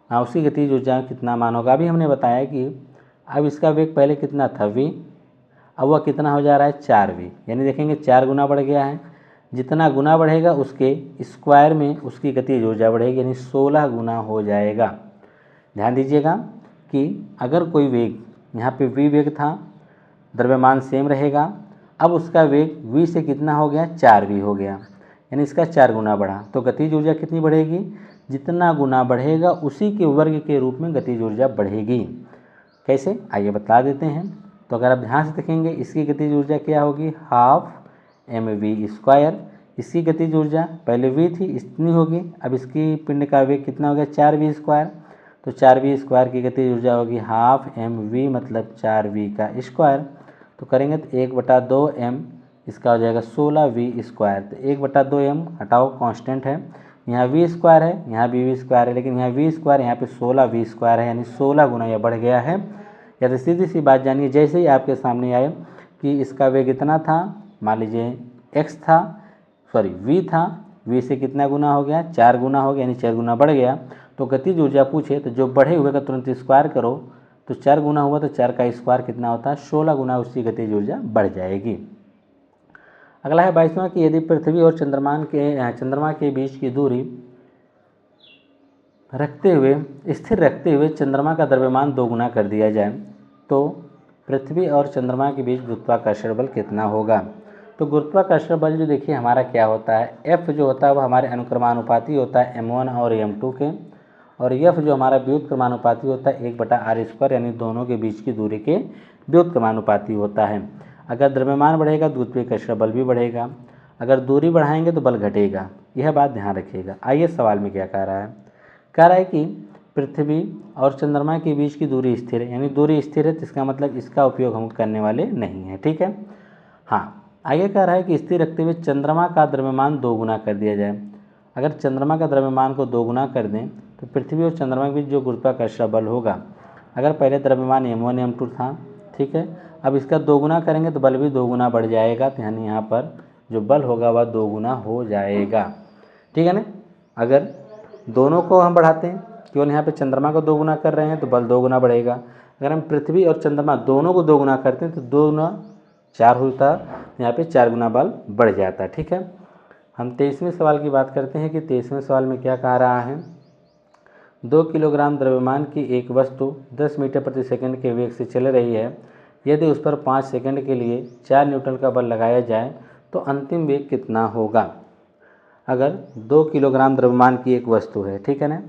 उसकी गतिज ऊर्जा में कितना मान होगा। अभी हमने बताया कि अब इसका वेग पहले कितना था v, अब वह कितना हो जा रहा है 4v, यानी देखेंगे 4 गुना बढ़ गया है। जितना गुना बढ़ेगा उसके स्क्वायर में उसकी गतिज ऊर्जा बढ़ेगी, यानी 16 गुना हो जाएगा। ध्यान दीजिएगा कि अगर कोई वेग यहाँ पे v वेग था, द्रव्यमान सेम रहेगा, अब उसका वेग v से कितना हो गया 4v हो गया, यानी इसका 4 गुना बढ़ा, तो गतिज ऊर्जा कितनी बढ़ेगी, जितना गुना बढ़ेगा उसी के वर्ग के रूप में गतिज ऊर्जा बढ़ेगी। कैसे, आइए बता देते हैं। तो अगर आप ध्यान से देखेंगे इसकी गतिज ऊर्जा क्या होगी, हाफ mv²। इसकी गतिज ऊर्जा पहले v थी, इतनी होगी, अब इसकी पिंड का वेग कितना हो गया 4v², तो 4v² की गतिज ऊर्जा होगी हाफ mv मतलब 4v का स्क्वायर। तो करेंगे तो 1/2m, इसका हो जाएगा 16v²। तो 1/2m हटाओ, कांस्टेंट है, यहाँ v² है, यहाँ भी v² है, लेकिन यहाँ v² यहाँ पे 16v² है, यानी 16 गुना यह बढ़ गया है। या तो सीधी सी बात जानिए, जैसे ही आपके सामने आए कि इसका वेग इतना था, मान लीजिए x था, v था, v से कितना गुना हो गया 4 गुना हो गया, यानी 4 गुना बढ़ गया। तो गतिज ऊर्जा पूछे तो जो बढ़े हुए का तुरंत स्क्वायर करो, तो 4 गुना हुआ तो 4 का स्क्वायर कितना होता है 16 गुना, उसकी गतिज ऊर्जा बढ़ जाएगी। अगला है 22वां कि यदि पृथ्वी और चंद्रमा के बीच की दूरी स्थिर रखते हुए चंद्रमा का द्रव्यमान 2 गुना कर दिया जाए तो पृथ्वी और चंद्रमा के बीच गुरुत्वाकर्षण बल कितना होगा। तो गुरुत्वाकर्षण बल जो देखिए हमारा क्या होता है, F जो होता है वो हमारे अनुक्रमानुपाती होता है m1 और m2 के, और F जो हमारा व्युत्क्रमानुपाती होता है 1/r², यानी दोनों के बीच की दूरी के व्युत्क्रमानुपाती होता है। अगर द्रव्यमान बढ़ेगा तो गुरुत्वाकर्षण बल भी बढ़ेगा, अगर दूरी बढ़ाएंगे तो बल घटेगा, यह बात ध्यान रखिएगा। आइए सवाल में क्या कह रहा है, कह रहा है कि पृथ्वी और चंद्रमा के बीच की दूरी स्थिर है, यानी दूरी स्थिर है तो इसका मतलब इसका उपयोग हम करने वाले नहीं हैं, ठीक है। हाँ, आगे कह रहा है कि स्थिर रखते हुए चंद्रमा का द्रव्यमान 2 गुना कर दिया जाए। अगर चंद्रमा का द्रव्यमान को 2 गुना कर दें तो पृथ्वी और चंद्रमा के बीच जो गुरुत्वाकर्षण बल होगा, अगर पहले द्रव्यमान m1 m2 था, ठीक है, अब इसका 2 गुना करेंगे तो बल भी 2 गुना बढ़ जाएगा, तो यानी यहाँ पर जो बल होगा वह 2 गुना हो जाएगा, ठीक है ना। अगर दोनों को हम बढ़ाते हैं, केवल यहाँ पे चंद्रमा को 2 गुना कर रहे हैं तो बल 2 गुना बढ़ेगा। अगर हम पृथ्वी और चंद्रमा दोनों को 2 गुना करते हैं तो 2 गुना 4 होता है, यहाँ पे 4 गुना बल बढ़ जाता है, ठीक है। हम 23वें सवाल की बात करते हैं कि 23वें सवाल में क्या कह रहा है, 2 किलोग्राम द्रव्यमान की एक वस्तु 10 मीटर प्रति सेकंड के वेग से चल रही है। यदि उस पर 5 सेकंड के लिए 4 न्यूटन का बल लगाया जाए तो अंतिम वेग कितना होगा। अगर 2 किलोग्राम द्रव्यमान की एक वस्तु है, ठीक है ना,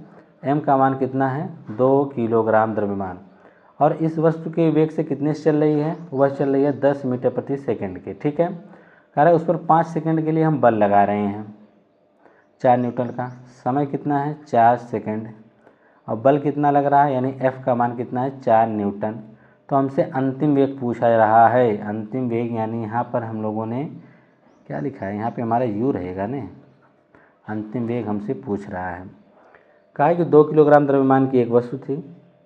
m का मान कितना है 2 किलोग्राम द्रव्यमान, और इस वस्तु के वेग से कितने से चल रही है, वह चल रही है 10 मीटर प्रति सेकंड के, ठीक है। कह रहा है उस पर 5 सेकंड के लिए हम बल लगा रहे हैं 4 न्यूटन का, समय कितना है 4 सेकंड, और बल कितना लग रहा है, यानी F का मान कितना है 4 न्यूटन। तो हमसे अंतिम वेग पूछा रहा है, अंतिम वेग यानी यहाँ पर हम लोगों ने क्या लिखा है, यहाँ पे हमारा u रहेगा ना, अंतिम वेग हमसे पूछ रहा है। कहा है कि 2 किलोग्राम द्रव्यमान की एक वस्तु थी,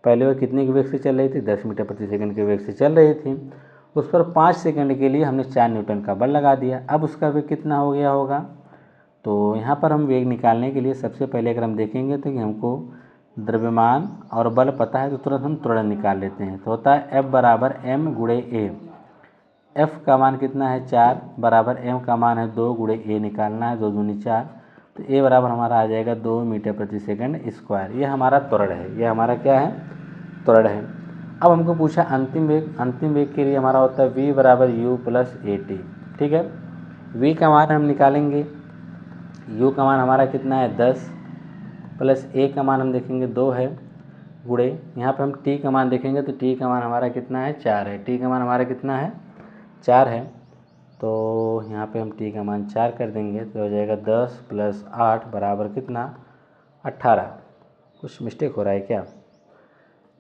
पहले वह कितने के वेग से चल रही थी 10 मीटर प्रति सेकंड के वेग से चल रही थी, उस पर 5 सेकंड के लिए हमने 4 न्यूटन का बल लगा दिया। अब उसका वेग कितना हो गया होगा, तो यहाँ पर हम वेग निकालने के लिए सबसे पहले अगर हम देखेंगे तो कि हमको द्रव्यमान और बल पता है तो तुरंत हम त्वरण निकाल लेते हैं। तो होता है F बराबर m गुणे a, F का मान कितना है 4 बराबर m का मान है 2 गुणे a निकालना है, 2 दूनी 4, तो a बराबर हमारा आ जाएगा 2 मीटर प्रति सेकंड स्क्वायर। यह हमारा त्वरण है, यह हमारा क्या है त्वरण है। अब हमको पूछा अंतिम वेग, अंतिम वेग के लिए हमारा होता है v बराबर u प्लस at, ठीक है। v का मान हम निकालेंगे, u का मान हमारा कितना है 10 प्लस a का मान हम देखेंगे 2 है, गुणे यहाँ पे हम t का मान देखेंगे तो t का मान हमारा कितना है 4 है, t का मान हमारा कितना है 4 है, तो यहाँ पे हम t का मान 4 कर देंगे तो हो जाएगा 10 प्लस 8 बराबर कितना 18। कुछ मिस्टेक हो रहा है क्या,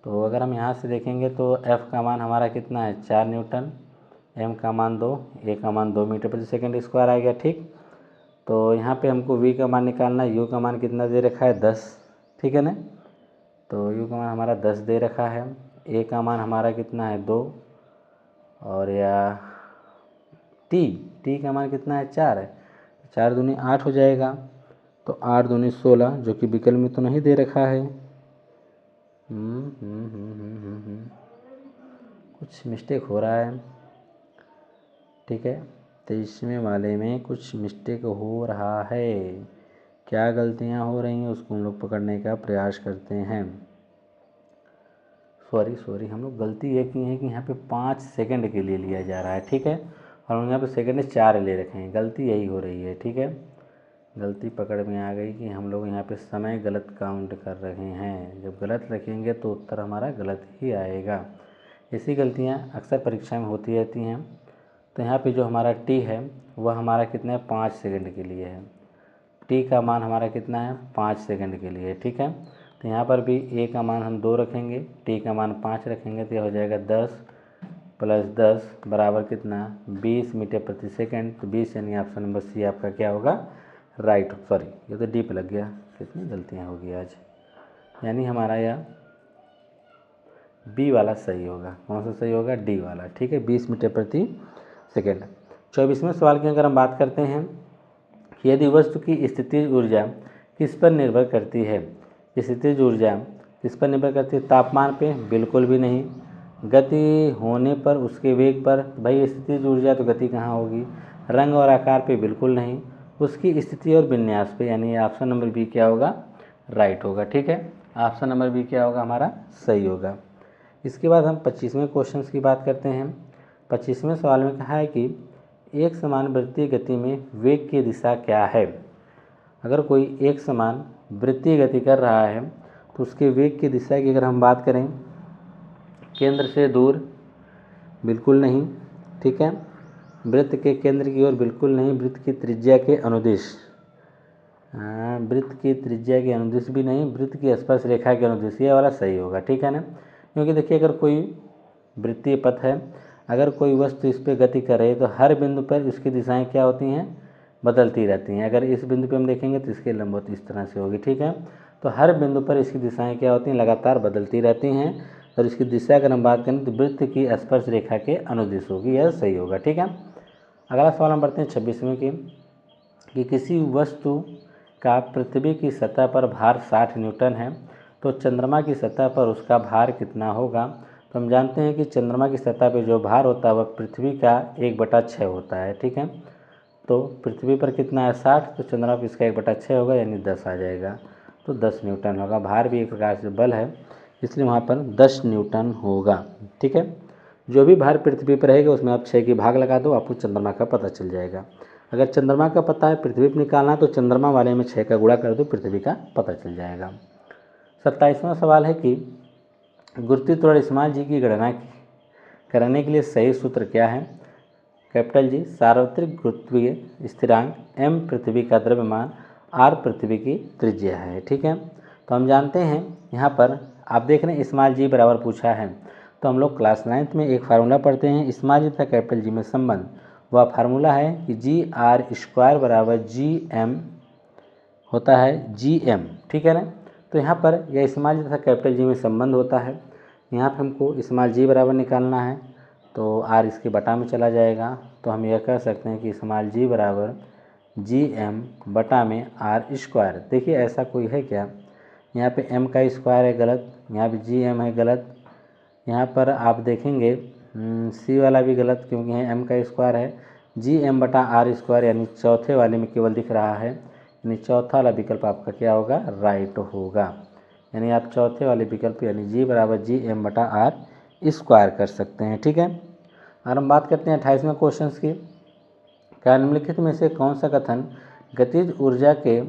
तो अगर हम यहाँ से देखेंगे तो f का मान हमारा कितना है 4 न्यूटन, m का मान 2, a का मान 2 मीटर प्रति सेकंड स्क्वायर आ गया, ठीक। तो यहाँ पे हमको v का मान निकालना है, u का मान कितना दे रखा है 10, ठीक है ना, तो u का मान हमारा 10 दे रखा है, a का मान हमारा कितना है 2, और या t टी का मान कितना है 4 है, 4 दूनी 8 हो जाएगा, तो 8 दूनी 16 जो कि विकल्प में तो नहीं दे रखा है। कुछ मिस्टेक हो रहा है, ठीक है, तो इसमें वाले में कुछ मिस्टेक हो रहा है। क्या गलतियां हो रही हैं उसको हम लोग पकड़ने का प्रयास करते हैं। सॉरी हम लोग गलती ये की है कि यहाँ पे 5 सेकंड के लिए लिया जा रहा है, ठीक है, और हम यहाँ पे सेकंड 4 ले रखे हैं, गलती यही हो रही है, ठीक है। गलती पकड़ में आ गई कि हम लोग यहाँ पे समय गलत काउंट कर रहे हैं। जब गलत रखेंगे तो उत्तर हमारा गलत ही आएगा। ऐसी गलतियाँ अक्सर परीक्षा में होती रहती हैं। तो यहाँ पे जो हमारा टी है वह हमारा कितना है 5 सेकंड के लिए है। टी का मान हमारा कितना है 5 सेकंड के लिए, ठीक है। तो यहाँ पर भी ए का मान हम 2 रखेंगे, टी का मान 5 रखेंगे, तो यह हो जाएगा 10 + 10 बराबर कितना 20 मीटर प्रति सेकंड। तो 20 यानी ऑप्शन नंबर सी आपका क्या होगा राइट। सॉरी ये तो डी पे लग गया, कितनी गलतियाँ होगी आज। यानी हमारा यह बी वाला सही होगा। कौन सा सही होगा? डी वाला, ठीक है, 20 मीटर प्रति सेकंड। 24वें सवाल की अगर हम बात करते हैं कि यदि वस्तु की स्थितिज ऊर्जा किस पर निर्भर करती है। स्थितिज ऊर्जा किस पर निर्भर करती है? तापमान पे? बिल्कुल भी नहीं। गति होने पर, उसके वेग पर? भाई स्थितिज ऊर्जा तो गति कहाँ होगी। रंग और आकार पे? बिल्कुल नहीं। उसकी स्थिति और विन्यास पे, यानी ऑप्शन नंबर बी क्या होगा राइट होगा, ठीक है। ऑप्शन नंबर बी क्या होगा हमारा सही होगा। इसके बाद हम 25वें क्वेश्चन की बात करते हैं। 25वें सवाल में कहा है कि एक समान वृत्तीय गति में वेग की दिशा क्या है। अगर कोई एक समान वृत्तीय गति कर रहा है तो उसके वेग की दिशा की अगर हम बात करें, केंद्र से दूर? बिल्कुल नहीं, ठीक है। वृत्त के केंद्र की ओर? बिल्कुल नहीं। वृत्त की त्रिज्या के अनुदिश? वृत्त की त्रिज्या के अनुदिश भी नहीं। वृत्त की स्पर्श रेखा के अनुदिश, ये वाला सही होगा, ठीक है ना। क्योंकि देखिए अगर कोई वृत्तीय पथ है, अगर कोई वस्तु इस पर गति कर रही है तो हर बिंदु पर उसकी दिशाएं क्या होती हैं बदलती रहती हैं। अगर इस बिंदु पे हम देखेंगे तो इसके लंबवत इस तरह से होगी, ठीक है। तो हर बिंदु पर इसकी दिशाएं क्या होती हैं लगातार बदलती रहती हैं, और इसकी दिशा अगर हम बात करें तो वृत्त की स्पर्श रेखा के अनुदिश होगी, यह सही होगा, ठीक है। अगला सवाल हम बढ़ते हैं 26वें की कि किसी वस्तु का पृथ्वी की सतह पर भार 60 न्यूटन है तो चंद्रमा की सतह पर उसका भार कितना होगा। तो हम जानते हैं कि चंद्रमा की सतह पर जो भार होता है वह पृथ्वी का 1/6 होता है, ठीक है। तो पृथ्वी पर कितना है 60, तो चंद्रमा पर इसका 1/6 होगा, यानी 10 आ जाएगा, तो 10 न्यूटन होगा। भार भी एक प्रकार से बल है, इसलिए वहाँ पर 10 न्यूटन होगा, ठीक है। जो भी भार पृथ्वी पर रहेगा उसमें आप 6 की भाग लगा दो, आपको चंद्रमा का पता चल जाएगा। अगर चंद्रमा का पता है पृथ्वी पर निकालना तो चंद्रमा वाले में 6 का गुणा कर दो, पृथ्वी का पता चल जाएगा। 27वां सवाल है कि गुरुत्वीय त्वरण स्मॉल जी की गणना करने के लिए सही सूत्र क्या है। कैपिटल जी सार्वत्रिक गुरुत्वीय स्थिरांक, m पृथ्वी का द्रव्यमान, r पृथ्वी की त्रिज्या है, ठीक है। तो हम जानते हैं यहाँ पर आप देख रहे हैं स्मॉल जी बराबर पूछा है, तो हम लोग क्लास 9th में एक फार्मूला पढ़ते हैं स्मॉल जी तथा कैपिटल जी में संबंध। वह फार्मूला है कि GR² बराबर GM होता है GM, ठीक है ना। तो यहाँ पर यह स्मॉल जी तथा कैपिटल जी में संबंध होता है। यहाँ पर हमको स्मॉल जी बराबर निकालना है, तो आर इसके बटा में चला जाएगा, तो हम यह कह सकते हैं कि स्मॉल जी बराबर GM बटा में R²। देखिए ऐसा कोई है क्या, यहाँ पे m का स्क्वायर है गलत, यहाँ पे GM है गलत, यहाँ पर आप देखेंगे C वाला भी गलत क्योंकि यहाँ m का स्क्वायर है। GM बटा R², यानी चौथे वाले में केवल दिख रहा है, यानी चौथा वाला विकल्प आपका क्या होगा राइट होगा। यानी आप चौथे वाले विकल्प यानी G बराबर GM बटा R² कर सकते हैं, ठीक है। और हम बात करते हैं 28वें क्वेश्चन की। क्या निम्नलिखित में से कौन सा कथन गतिज ऊर्जा के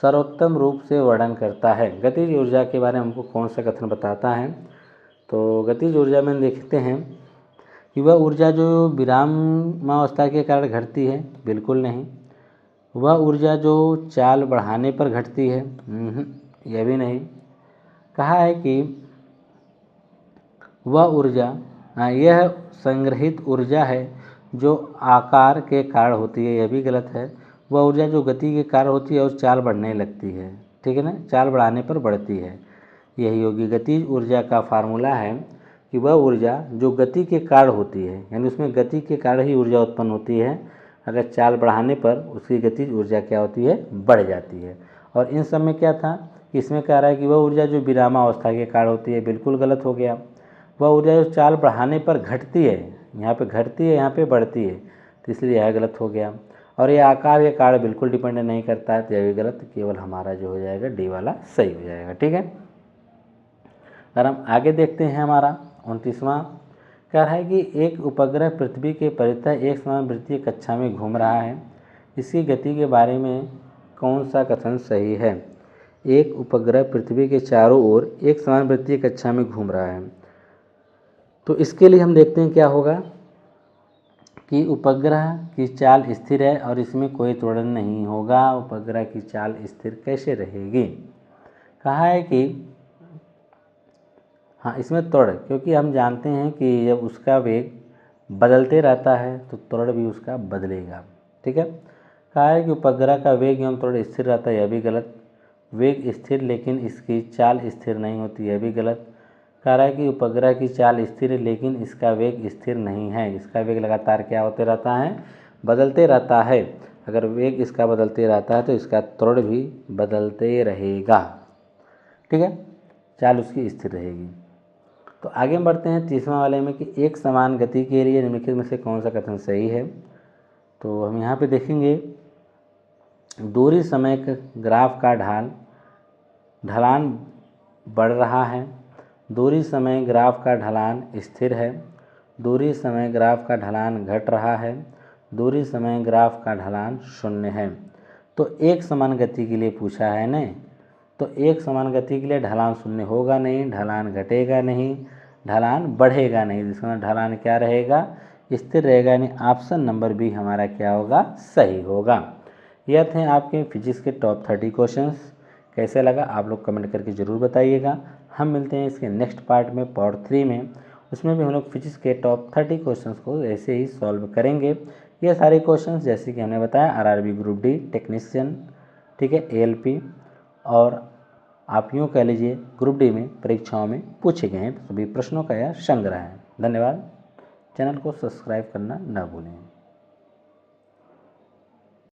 सर्वोत्तम रूप से वर्णन करता है। गतिज ऊर्जा के बारे में हमको कौन सा कथन बताता है। तो गतिज ऊर्जा में देखते हैं कि वह ऊर्जा जो विरामावस्था के कारण घटती है, बिल्कुल नहीं। वह ऊर्जा जो चाल बढ़ाने पर घटती है, यह भी नहीं। कहा है कि वह ऊर्जा, यह संग्रहित ऊर्जा है जो आकार के कारण होती है, यह भी गलत है। वह ऊर्जा जो गति के कारण होती है और चाल बढ़ने लगती है, ठीक है ना, चाल बढ़ाने पर बढ़ती है, यही होगी। गतिज ऊर्जा का फार्मूला है कि वह ऊर्जा जो गति के कारण होती है, यानी उसमें गति के कारण ही ऊर्जा उत्पन्न होती है, अगर चाल बढ़ाने पर उसकी गतिज ऊर्जा क्या होती है, बढ़ जाती है। और इन सब में क्या था कि इसमें कह रहा है कि वह ऊर्जा जो विरामावस्था के कारण होती है, बिल्कुल गलत हो गया। वह ऊर्जा जो चाल बढ़ाने पर घटती है, यहाँ पे घटती है, यहाँ पे बढ़ती है, तो इसलिए यह गलत हो गया। और ये आकार के कारण बिल्कुल डिपेंड नहीं करता है, तो यह भी गलत, केवल हमारा जो हो जाएगा डी वाला सही हो जाएगा। ठीक है, अगर हम आगे देखते हैं, हमारा 29वां कह रहा है कि एक उपग्रह पृथ्वी के परितः एक समान वृत्तीय कक्षा में घूम रहा है, इसकी गति के बारे में कौन सा कथन सही है। एक उपग्रह पृथ्वी के चारों ओर एक समान वृत्तीय कक्षा में घूम रहा है, तो इसके लिए हम देखते हैं क्या होगा कि उपग्रह की चाल स्थिर है और इसमें कोई त्वरण नहीं होगा। उपग्रह की चाल स्थिर कैसे रहेगी, कहा है कि हाँ, इसमें त्वरण, क्योंकि हम जानते हैं कि जब उसका वेग बदलते रहता है तो त्वरण भी उसका बदलेगा। ठीक है, कहा है कि उपग्रह का वेग एवं त्वरण स्थिर रहता है, यह भी गलत। वेग स्थिर लेकिन इसकी चाल स्थिर नहीं होती, यह भी गलत। कह रहा है कि उपग्रह की चाल स्थिर है लेकिन इसका वेग स्थिर नहीं है, इसका वेग लगातार क्या होते रहता है, बदलते रहता है। अगर वेग इसका बदलते रहता है तो इसका त्वरण भी बदलते रहेगा। ठीक है, चाल उसकी स्थिर रहेगी। तो आगे हम बढ़ते हैं 30वां वाले में कि एक समान गति के लिए निम्नलिखित में से कौन सा कथन सही है। तो हम यहाँ पे देखेंगे, दूरी समय ग्राफ का ढलान बढ़ रहा है, दूरी समय ग्राफ का ढलान स्थिर है, दूरी समय ग्राफ का ढलान घट रहा है, दूरी समय ग्राफ का ढलान 0 है। तो एक समान गति के लिए पूछा है ना, तो एक समान गति के लिए ढलान 0 होगा नहीं, ढलान घटेगा नहीं, ढलान बढ़ेगा नहीं, जिसका ढलान क्या रहेगा, स्थिर रहेगा, यानी ऑप्शन नंबर बी हमारा क्या होगा, सही होगा। यह थे आपके फिजिक्स के टॉप 30 क्वेश्चंस। कैसे लगा आप लोग कमेंट करके ज़रूर बताइएगा। हम मिलते हैं इसके नेक्स्ट पार्ट में, पार्ट 3 में। उसमें भी हम लोग फिजिक्स के टॉप 30 क्वेश्चंस को ऐसे ही सॉल्व करेंगे। ये सारे क्वेश्चंस जैसे कि हमने बताया आरआरबी ग्रुप डी टेक्नीशियन, ठीक है, एएलपी और आप यूँ कह लीजिए ग्रुप डी में परीक्षाओं में पूछे गए हैं। सभी प्रश्नों का यह संग्रह है। धन्यवाद। चैनल को सब्सक्राइब करना न भूलें।